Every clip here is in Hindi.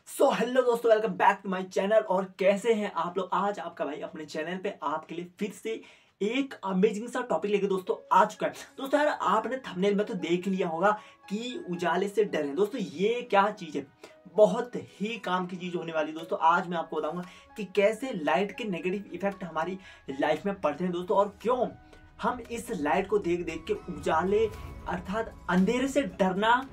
हेलो दोस्तों, welcome back to my channel. और कैसे हैं आप लोग। आज आपका भाई अपने चैनल पे आपके लिए फिर से एक अमेजिंग सा टॉपिक लेके दोस्तों आ चुका है। दोस्तों यार, आपने थंबनेल में तो देख लिया होगा कि उजाले से डरें। दोस्तों ये क्या चीज़ है, बहुत ही काम की चीज़ होने वाली है। दोस्तों आज मैं आपको बताऊंगा कि कैसे लाइट के नेगेटिव इफेक्ट हमारी लाइफ में पड़ते हैं दोस्तों, और क्यों हम इस लाइट को देख देख के उजाले अर्थात अंधेरे से डरना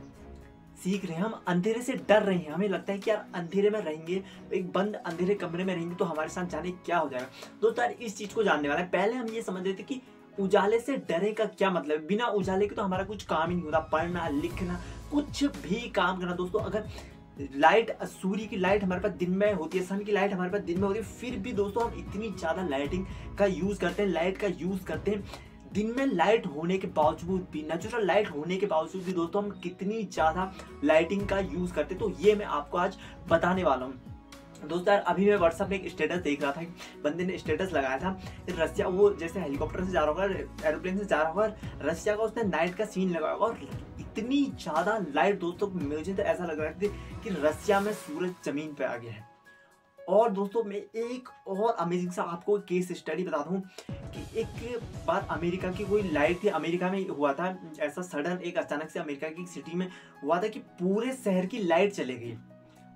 सीख रहे हैं। हम अंधेरे से डर रहे हैं। हमें लगता है कि यार अंधेरे में रहेंगे, एक बंद अंधेरे कमरे में रहेंगे तो हमारे साथ जाने क्या हो जाएगा। दोस्तों यार, इस चीज को जानने वाला है। पहले हम ये समझ रहे थे कि उजाले से डरे का क्या मतलब है। बिना उजाले के तो हमारा कुछ काम ही नहीं होता, पढ़ना लिखना कुछ भी काम करना। दोस्तों अगर लाइट, सूर्य की लाइट हमारे पास दिन में होती है, सन की लाइट हमारे पास दिन में होती है, फिर भी दोस्तों हम इतनी ज्यादा लाइटिंग का यूज करते हैं, लाइट का यूज करते हैं। दिन में लाइट होने के बावजूद भी, नेचुरल लाइट होने के बावजूद भी दोस्तों हम कितनी ज्यादा लाइटिंग का यूज करते हैं, तो ये मैं आपको आज बताने वाला हूँ। दोस्तों यार, अभी मैं व्हाट्सएप में एक स्टेटस देख रहा था, बंदे ने स्टेटस लगाया था रसिया, वो जैसे हेलीकॉप्टर से जा रहा होगा, एरोप्लेन से जा रहा होगा, रसिया का उसने नाइट का सीन लगाया होगा, और इतनी ज्यादा लाइट दोस्तों, मुझे तो ऐसा लग रहा था कि रसिया में सूरज जमीन पे आ गया है। और दोस्तों मैं एक और अमेजिंग सा आपको केस स्टडी बता दूं कि एक बार अमेरिका की कोई लाइट थी, अमेरिका में हुआ था ऐसा सडन, एक अचानक से अमेरिका की सिटी में हुआ था कि पूरे शहर की लाइट चली गई।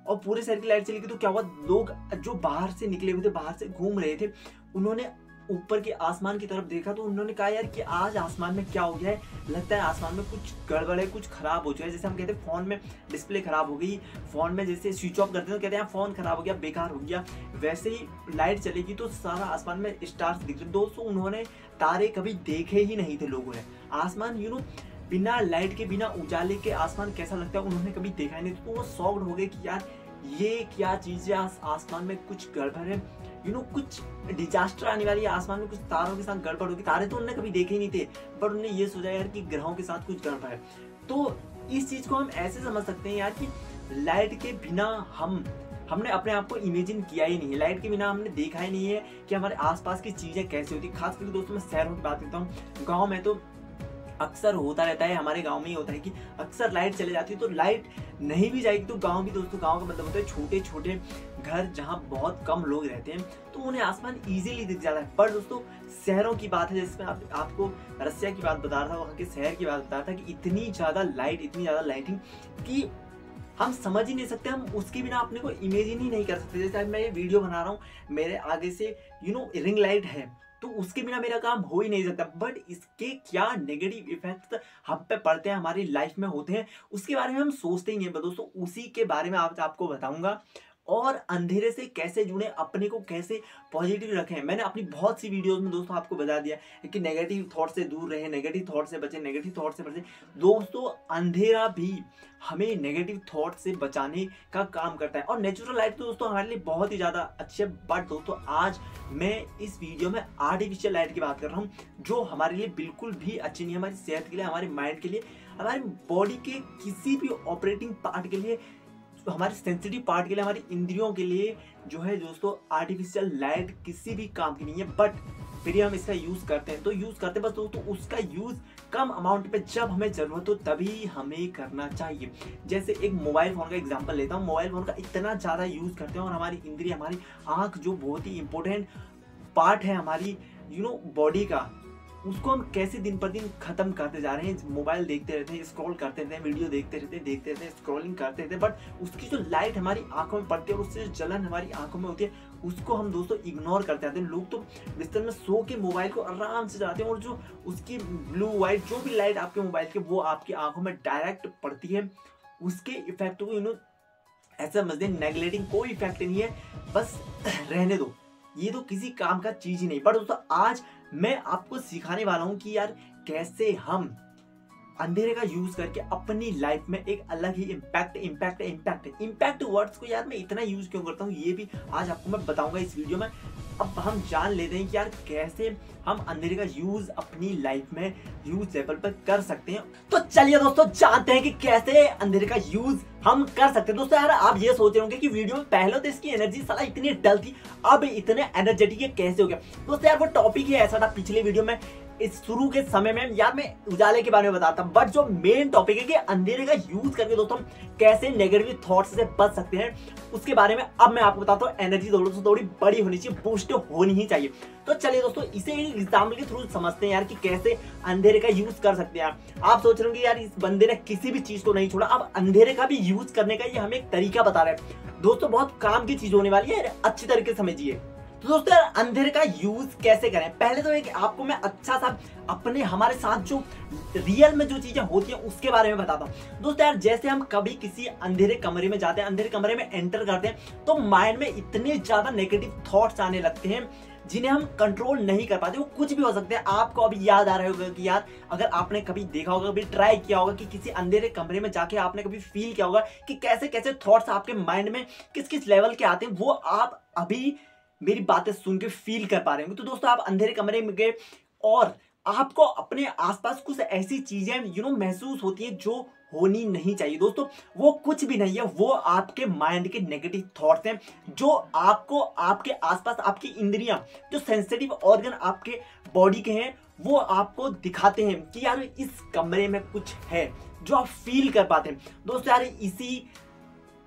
और पूरे शहर की लाइट चली गई तो क्या हुआ, लोग जो बाहर से निकले हुए थे, बाहर से घूम रहे थे, उन्होंने ऊपर के आसमान की तरफ देखा तो उन्होंने कहा यार कि आज आसमान में क्या हो गया है, लगता है आसमान में कुछ गड़बड़ है, कुछ खराब हो चुका है। जैसे हम कहते हैं फोन में डिस्प्ले खराब हो गई, फोन में जैसे स्विच ऑफ करते हैं तो कहते हैं फोन खराब हो गया, बेकार हो गया, वैसे ही लाइट चलेगी तो सारा आसमान में स्टार्स दिख रहे। दोस्तों उन्होंने तारे कभी देखे ही नहीं थे लोगों ने। आसमान बिना लाइट के, बिना उजाले के आसमान कैसा लगता है उन्होंने कभी देखा ही नहीं। तो वो शॉक्ड हो गए कि यार ये क्या चीज है, आसमान में कुछ गड़बड़ है, कुछ डिजास्टर आने वाली है, आसमान में कुछ तारों के साथ गड़बड़ होगी। तारे तो उन्होंने कभी देखे ही नहीं थे, पर उन्होंने ये सोचा यार कि ग्रहों के साथ कुछ गड़बड़ है। तो इस चीज को हम ऐसे समझ सकते हैं यार कि लाइट के बिना हमने अपने आप को इमेजिन किया ही नहीं है, लाइट के बिना हमने देखा ही नहीं है कि हमारे आसपास की चीजें कैसी होती। खास करके दोस्तों मैं शहरों की बात करता हूँ, गाँव में तो अक्सर होता रहता है, हमारे गांव में ही होता है कि अक्सर लाइट चले जाती है, तो लाइट नहीं भी जाएगी तो गांव भी दोस्तों, गांव का मतलब होता है छोटे छोटे घर जहां बहुत कम लोग रहते हैं, तो उन्हें आसमान इजीली दिख जाता है। पर दोस्तों शहरों की बात है, जिसमें आपको रसिया की बात बता रहा था, वहाँ के शहर की बात बता रहा था कि इतनी ज्यादा लाइट, इतनी ज्यादा लाइटिंग कि हम समझ ही नहीं सकते, हम उसके बिना अपने को इमेजिन ही नहीं कर सकते। जैसे मैं ये वीडियो बना रहा हूँ, मेरे आगे से रिंग लाइट है, तो उसके बिना मेरा काम हो ही नहीं सकता। बट इसके क्या नेगेटिव इफेक्ट हम पे पड़ते हैं, हमारी लाइफ में होते हैं, उसके बारे में हम सोचते ही नहीं है। दोस्तों उसी के बारे में आज आपको बताऊंगा, और अंधेरे से कैसे जुड़े, अपने को कैसे पॉजिटिव रखें। मैंने अपनी बहुत सी वीडियोस में दोस्तों आपको बता दिया है कि नेगेटिव थॉट से दूर रहें, नेगेटिव थॉट से बचें, नेगेटिव थॉट से बचें। दोस्तों अंधेरा भी हमें नेगेटिव थॉट से बचाने का काम करता है, और नेचुरल लाइट तो दोस्तों हमारे लिए बहुत ही ज़्यादा अच्छी है। बट दोस्तों आज मैं इस वीडियो में आर्टिफिशियल लाइट की बात कर रहा हूँ, जो हमारे लिए बिल्कुल भी अच्छी नहीं है, हमारी सेहत के लिए, हमारे माइंड के लिए, हमारी बॉडी के किसी भी ऑपरेटिंग पार्ट के लिए, हमारे सेंसिटिव पार्ट के लिए, हमारी इंद्रियों के लिए जो है दोस्तों आर्टिफिशियल लाइट किसी भी काम की नहीं है। बट फिर हम इसका यूज करते हैं, तो यूज करते हैं बस दोस्तों उसका यूज कम अमाउंट पे, जब हमें जरूरत हो तभी हमें करना चाहिए। जैसे एक मोबाइल फोन का एग्जांपल लेता हूँ, मोबाइल फोन का इतना ज्यादा यूज करते हैं, और हमारी इंद्रिय, हमारी आंख जो बहुत ही इंपॉर्टेंट पार्ट है हमारी बॉडी का, उसको हम कैसे दिन पर दिन खत्म करते जा रहे हैं। मोबाइल देखते रहते हैं, स्क्रॉल करते रहते हैं, वीडियो देखते रहते हैं, स्क्रॉलिंग करते रहते हैं, बट उसकी जो लाइट हमारी आंखों में पड़ती है और उससे जो जलन हमारी आंखों में होती है, उसको हम दोस्तों इग्नोर करते रहते हैं। लोग तो बिस्तर में सो के मोबाइल को आराम से चलाते हैं, और जो उसकी ब्लू व्हाइट जो भी लाइट आपके मोबाइल की वो आपकी आंखों में डायरेक्ट पड़ती है, उसके इफेक्ट को ऐसा समझते हैं नेगलेक्टिंग, कोई इफेक्ट नहीं है, बस रहने दो, ये तो किसी काम का चीज ही नहीं। पर दोस्तों आज मैं आपको सिखाने वाला हूं कि यार कैसे हम अंधेरे का यूज करके अपनी लाइफ में एक अलग ही इम्पैक्ट वर्ड्स को यार मैं इतना यूज क्यों करता हूँ, ये भी आज आपको मैं बताऊंगा इस वीडियो में। अब हम जान लेते हैं कि यार कैसे हम अंधेरे का यूज अपनी लाइफ में यूज लेवल पर कर सकते हैं। तो चलिए दोस्तों जानते हैं कि कैसे अंधेरे का यूज हम कर सकते हैं। दोस्तों यार आप ये सोच रहे होंगे कि वीडियो में पहले तो इसकी एनर्जी साला इतनी डल थी, अब इतने एनर्जेटिक कैसे हो गया। दोस्तों यार वो टॉपिक ही ऐसा था पिछले वीडियो में इस शुरू के समय में यार मैं उजाले के बारे में बताता हूँ, बट जो मेन टॉपिक है कि अंधेरे का यूज करके दोस्तों हम कैसे नेगेटिव थॉट्स से बच सकते हैं उसके बारे में अब मैं आपको बताता हूँ। एनर्जी दोस्तों थोड़ी बड़ी होनी चाहिए, बूस्ट होनी ही चाहिए। तो चलिए दोस्तों इसे एक एग्जाम्पल के थ्रू समझते हैं यार कि कैसे अंधेरे का यूज कर सकते हैं। आप सोच रहे होंगे यार इस बंदे ने किसी भी चीज को नहीं छोड़ा, अब अंधेरे का भी यूज करने का ये हमें एक तरीका बता रहा है। दोस्तों बहुत काम की चीज होने वाली है, अच्छी तरीके से समझिए। तो दोस्तों यार अंधेरे का यूज कैसे करें, पहले तो एक आपको मैं अच्छा सा अपने हमारे साथ जो रियल में जो चीजें होती हैं उसके बारे में बताता हूँ। दोस्तों यार जैसे हम कभी किसी अंधेरे कमरे में जाते हैं, अंधेरे कमरे में एंटर करते हैं तो माइंड में इतने ज्यादा नेगेटिव थॉट्स आने लगते हैं जिन्हें हम कंट्रोल नहीं कर पाते। वो कुछ भी हो सकते हैं। आपको अभी याद आ रहा होगा कि यार अगर आपने कभी देखा होगा, कभी ट्राई किया होगा कि किसी अंधेरे कमरे में जाके आपने कभी फील किया होगा कि कैसे कैसे थॉट्स आपके माइंड में किस किस लेवल के आते हैं, वो आप अभी मेरी बातें सुन के फील कर पा रहे होंगे। तो दोस्तों आप अंधेरे कमरे में गए और आपको अपने आसपास कुछ ऐसी चीजें महसूस होती है जो होनी नहीं चाहिए। दोस्तों वो कुछ भी नहीं है, वो आपके माइंड के नेगेटिव थॉट्स हैं जो आपको आपके आसपास आपकी इंद्रियां जो सेंसिटिव ऑर्गन आपके बॉडी के हैं वो आपको दिखाते हैं कि यार इस कमरे में कुछ है जो आप फील कर पाते हैं। दोस्तों यार इसी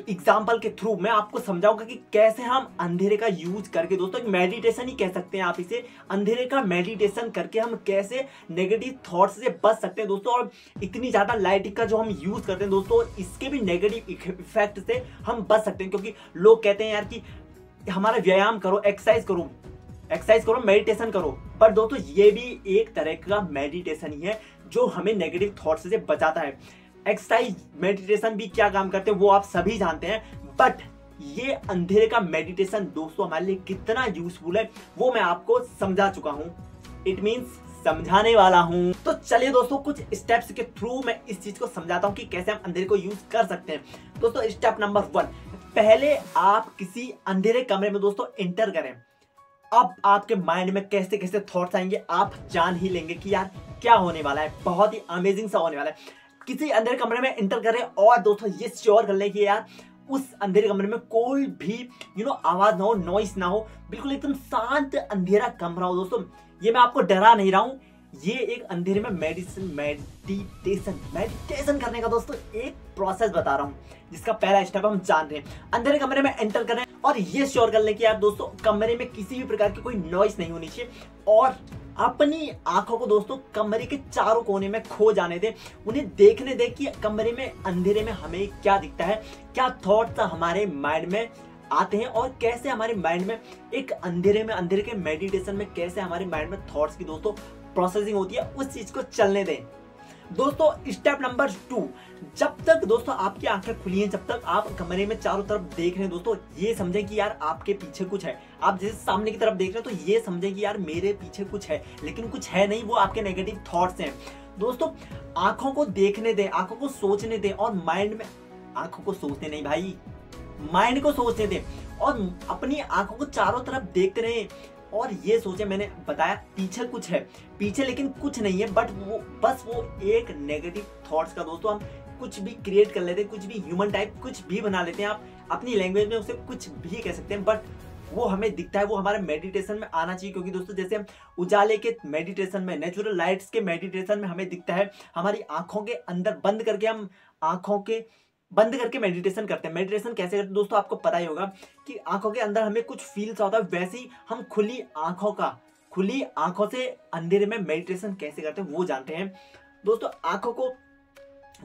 एग्जाम्पल के थ्रू मैं आपको समझाऊंगा कि कैसे हम अंधेरे का यूज करके, दोस्तों एक मेडिटेशन ही कह सकते हैं आप इसे, अंधेरे का मेडिटेशन करके हम कैसे नेगेटिव थॉट्स से बच सकते हैं दोस्तों। और इतनी ज्यादा लाइट का जो हम यूज करते हैं दोस्तों इसके भी नेगेटिव इफेक्ट से हम बच सकते हैं। क्योंकि लोग कहते हैं यार कि हमारा व्यायाम करो, एक्सरसाइज करो, मेडिटेशन करो, पर दोस्तों ये भी एक तरह का मेडिटेशन ही है जो हमें नेगेटिव थॉट्स से बचाता है। एक्सरसाइज मेडिटेशन भी क्या काम करते हैं वो आप सभी जानते हैं, बट ये अंधेरे का मेडिटेशन दोस्तों हमारे लिए कितना यूजफुल है वो मैं आपको समझा चुका हूं, इट मींस समझाने वाला हूं। तो चलिए दोस्तों कुछ स्टेप्स के थ्रू मैं इस चीज को समझाता हूं कि कैसे हम अंधेरे को यूज कर सकते हैं। दोस्तों स्टेप नंबर 1, पहले आप किसी अंधेरे कमरे में दोस्तों एंटर करें। अब आपके माइंड में कैसे कैसे थॉट्स आएंगे आप जान ही लेंगे कि यार क्या होने वाला है, बहुत ही अमेजिंग सा होने वाला है। किसी अंधेरे कमरे में एंटर करें और दोस्तों ये श्योर कर लें कि यार उस अंधेरे कमरे में कोई भी आवाज ना हो, नॉइस ना हो, बिल्कुल एकदम शांत अंधेरा कमरा हो। दोस्तों ये मैं आपको डरा नहीं रहा हूं, ये एक अंधेरे में मेडिटेशन करने का दोस्तों एक प्रोसेस बता रहा हूं जिसका पहला स्टेप हम जान रहे हैं। अंधेरे कमरे में एंटर करें और ये श्योर कर लें कि यार दोस्तों कमरे में किसी भी प्रकार की कोई नॉइस नहीं होनी चाहिए और अपनी आंखों को दोस्तों कमरे के चारों कोने में खो जाने दें, उन्हें देखने दें कि कमरे में अंधेरे में हमें क्या दिखता है, क्या थॉट्स हमारे माइंड में आते हैं और कैसे हमारे माइंड में एक अंधेरे के मेडिटेशन में कैसे हमारे माइंड में थॉट्स की दोस्तों प्रोसेसिंग होती है, उस चीज को चलने दें। दोस्तों स्टेप नंबर 2, जब तक दोस्तों आपकी आंखें खुली हैं, जब तक आप कमरे में चारों तरफ देख रहे हैं दोस्तों ये समझें कि यार आपके पीछे कुछ है। आप जैसे सामने की तरफ देख रहे हैं तो ये समझें कि यार मेरे पीछे कुछ है, लेकिन कुछ है नहीं, वो आपके नेगेटिव थॉट्स हैं। दोस्तों आंखों को देखने दें, आंखों को सोचने दें और माइंड में, आंखों को सोचने नहीं भाई, माइंड को सोचने दें और अपनी आंखों को चारों तरफ देखते रहें और ये सोचे, मैंने बताया पीछे कुछ है, पीछे लेकिन कुछ नहीं है, बट वो एक नेगेटिव थॉट्स का दोस्तों हम कुछ भी क्रिएट कर लेते हैं, कुछ भी ह्यूमन टाइप कुछ भी बना लेते हैं, आप अपनी लैंग्वेज में उसे कुछ भी कह सकते हैं, बट वो हमें दिखता है, वो हमारे मेडिटेशन में आना चाहिए। क्योंकि दोस्तों जैसे हम उजाले के मेडिटेशन में, नेचुरल लाइट्स के मेडिटेशन में हमें दिखता है, हमारी आंखों के अंदर बंद करके हम बंद करके मेडिटेशन करते हैं। मेडिटेशन कैसे करते हैं दोस्तों आपको पता ही होगा कि आंखों के अंदर हमें कुछ फील सा होता है, वैसे ही हम खुली आंखों से अंधेरे में मेडिटेशन कैसे करते हैं वो जानते हैं। दोस्तों आंखों को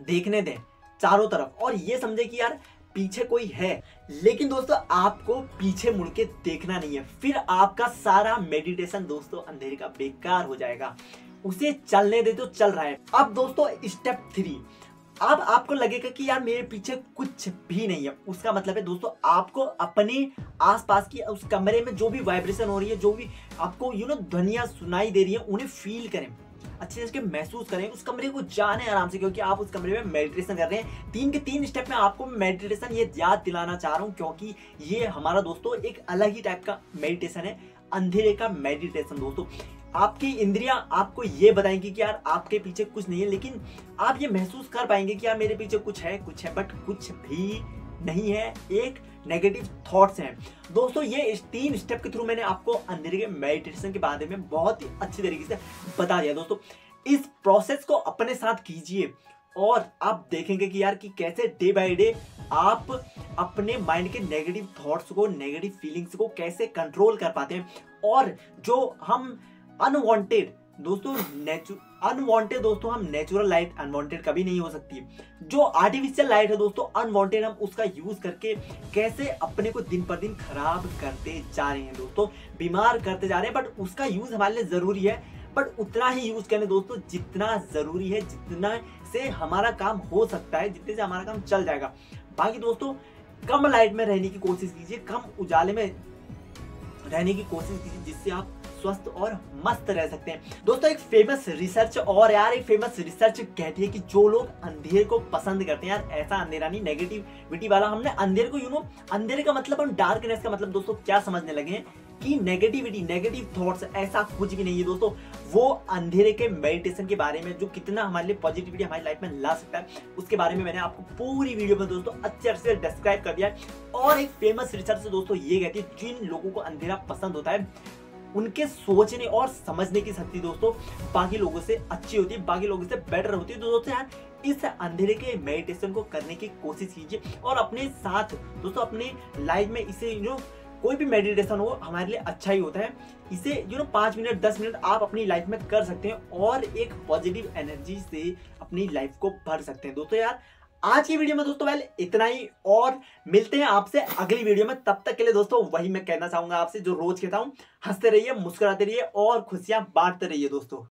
देखने दें चारों तरफ और ये समझे कि यार पीछे कोई है, लेकिन दोस्तों आपको पीछे मुड़ के देखना नहीं है, फिर आपका सारा मेडिटेशन दोस्तों अंधेरे का बेकार हो जाएगा। उसे चलने दे तो चल रहा है। अब दोस्तों स्टेप 3, अब आपको लगेगा कि यार मेरे पीछे कुछ भी नहीं है, उसका मतलब है दोस्तों आपको अपने आसपास की उस कमरे में जो भी वाइब्रेशन हो रही है, जो भी आपको ध्वनियां सुनाई दे रही है, उन्हें फील करें, अच्छे से महसूस करें, उस कमरे को जाने आराम से, क्योंकि आप उस कमरे में मेडिटेशन कर रहे हैं। 3 के 3 स्टेप में आपको मेडिटेशन ये याद दिलाना चाह रहा हूँ क्योंकि ये हमारा दोस्तों एक अलग ही टाइप का मेडिटेशन है, अंधेरे का मेडिटेशन। दोस्तों आपकी इंद्रियां आपको ये बताएंगी कि यार आपके पीछे कुछ नहीं है, लेकिन आप ये महसूस कर पाएंगे कि यार मेरे पीछे कुछ है, बट कुछ भी नहीं है, एक नेगेटिव थॉट्स हैं। दोस्तों ये इस 3 स्टेप के थ्रू मैंने आपको अंधेरे के मेडिटेशन के बारे में बहुत ही अच्छी तरीके से बता दिया। दोस्तों इस प्रोसेस को अपने साथ कीजिए और आप देखेंगे कि यार कि कैसे डे बाय डे आप अपने माइंड के नेगेटिव थॉट्स को, नेगेटिव फीलिंग्स को कैसे कंट्रोल कर पाते हैं। और जो हम अनवांटेड दोस्तों दोस्तों हम नेचुरल लाइट अनवांटेड कभी नहीं हो सकती। जो आर्टिफिशियल लाइट है दोस्तों अनवांटेड, हम उसका यूज करके कैसे अपने को दिन पर दिन खराब करते जा रहे हैं दोस्तों, बीमार करते जा रहे हैं। बट उसका यूज हमारे लिए जरूरी है, बट उतना ही यूज करें दोस्तों जितना जरूरी है, जितना से हमारा काम हो सकता है, जितने से हमारा काम चल जाएगा। बाकी दोस्तों कम लाइट में रहने की कोशिश कीजिए, कम उजाले में रहने की कोशिश कीजिए, जिससे आप स्वस्थ और मस्त रह सकते हैं। दोस्तों एक फेमस रिसर्च कहती है कि जो लोग अंधेरे को पसंद करते हैं, यार ऐसा अंधेरा नहीं नेगेटिविटी वाला, हमने अंधेरे को अंधेरे का मतलब, हम डार्कनेस का मतलब दोस्तों क्या समझने लगे हैं कि नेगेटिविटी, नेगेटिव थॉट्स, ऐसा कुछ भी नहीं है दोस्तों। वो अंधेरे के मेडिटेशन के बारे में जो कितना हमारे लिए पॉजिटिविटी हमारी लाइफ में ला सकता है, उसके बारे में मैंने आपको पूरी वीडियो में दोस्तों अच्छे से डिस्क्राइब कर दिया है। और एक फेमस रिसर्च दोस्तों ये कहती है जिन लोगों को अंधेरा पसंद होता है उनके सोचने और समझने की शक्ति दोस्तों बाकी लोगों से अच्छी होती है, बाकी लोगों से बेटर होती है। तो दोस्तों यार इस अंधेरे के मेडिटेशन को करने की कोशिश कीजिए और अपने साथ दोस्तों अपने लाइफ में इसे कोई भी मेडिटेशन हो हमारे लिए अच्छा ही होता है। इसे 5 मिनट 10 मिनट आप अपनी लाइफ में कर सकते हैं और एक पॉजिटिव एनर्जी से अपनी लाइफ को भर सकते हैं। दोस्तों यार आज की वीडियो में दोस्तों इतना ही, और मिलते हैं आपसे अगली वीडियो में। तब तक के लिए दोस्तों वही मैं कहना चाहूंगा आपसे जो रोज कहता हूं, हंसते रहिए, मुस्कुराते रहिए और खुशियां बांटते रहिए दोस्तों।